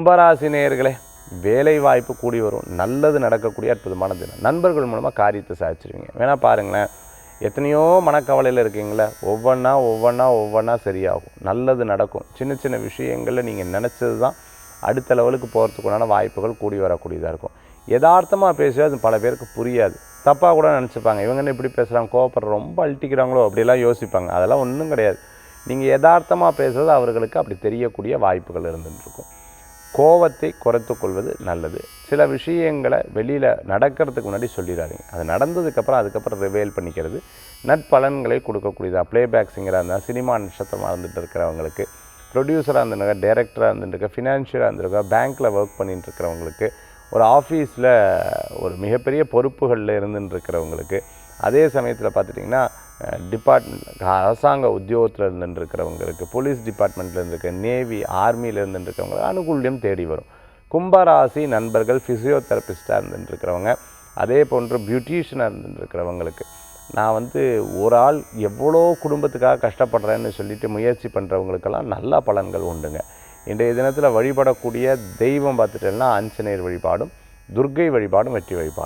கும்பராசி நேயர்களே, வேலை வாய்ப்பு கூடி வரும். நல்லது நடக்கக்கூடிய அற்புதமான தினம். நண்பர்கள் மூலமாக காரியத்தை சாதிச்சிருவீங்க. வேணா பாருங்களேன், எத்தனையோ மனக்கவலையில் இருக்கீங்களே, ஒவ்வொன்றா சரியாகும். நல்லது நடக்கும். சின்ன சின்ன விஷயங்களில் நீங்கள் நினச்சது தான் அடுத்த லெவலுக்கு போகிறதுக்குண்டான வாய்ப்புகள் கூடி வரக்கூடியதாக இருக்கும். யதார்த்தமாக பேசுவது அது பல பேருக்கு புரியாது. தப்பாக கூட நினச்சிப்பாங்க. இவங்க என்ன இப்படி பேசுகிறாங்க, கோவப்படுற ரொம்ப அழட்டிக்கிறாங்களோ அப்படிலாம் யோசிப்பாங்க. அதெல்லாம் ஒன்றும் கிடையாது. நீங்கள் யதார்த்தமாக பேசுகிறது அவர்களுக்கு அப்படி தெரியக்கூடிய வாய்ப்புகள் இருந்துகிட்ருக்கும். கோவத்தை குறைத்து கொள்வது நல்லது. சில விஷயங்களை வெளியில் நடக்கிறதுக்கு முன்னாடி சொல்லிடாதீங்க. அது நடந்ததுக்கப்புறம் அதுக்கப்புறம் ரிவேல் பண்ணிக்கிறது நற்பலன்களை கொடுக்கக்கூடியதாக. ப்ளேபேக் சிங்கராக இருந்தால், சினிமா நட்சத்திரமாக இருந்துகிட்டு இருக்கிறவங்களுக்கு, ப்ரொடியூசராக இருந்துருக்க, டைரக்டராக இருந்துருக்க, ஃபினான்ஷியலாக இருந்துருக்க, பேங்க்கில் ஒர்க் பண்ணிட்டு இருக்கிறவங்களுக்கு, ஒரு ஆஃபீஸில் ஒரு மிகப்பெரிய பொறுப்புகளில் இருந்துருக்கிறவங்களுக்கு, அதே சமயத்தில் பார்த்துட்டிங்கன்னா அரசாங்க உத்தியோகத்தில் இருந்துருக்கிறவங்களுக்கு, போலீஸ் டிபார்ட்மெண்ட்டில் இருந்துருக்க, நேவி ஆர்மியில் இருந்துருக்கிறவங்களுக்கு அனுகூல்யம் தேடி வரும். கும்பராசி நண்பர்கள் ஃபிசியோதெரபிஸ்டாக இருந்துருக்கிறவங்க, அதே போன்று பியூட்டிஷியனாக இருந்துருக்கிறவங்களுக்கு, நான் ஒரு ஆள் எவ்வளோ குடும்பத்துக்காக கஷ்டப்படுறேன்னு சொல்லிட்டு முயற்சி பண்ணுறவங்களுக்கெல்லாம் நல்ல பலன்கள் உண்டுங்க. இன்றைய தினத்தில் வழிபடக்கூடிய தெய்வம் பார்த்துட்டேன்னா ஆஞ்சநேயர் வழிபாடும், துர்க்கை வழிபாடும் வெற்றி வழிபாடு.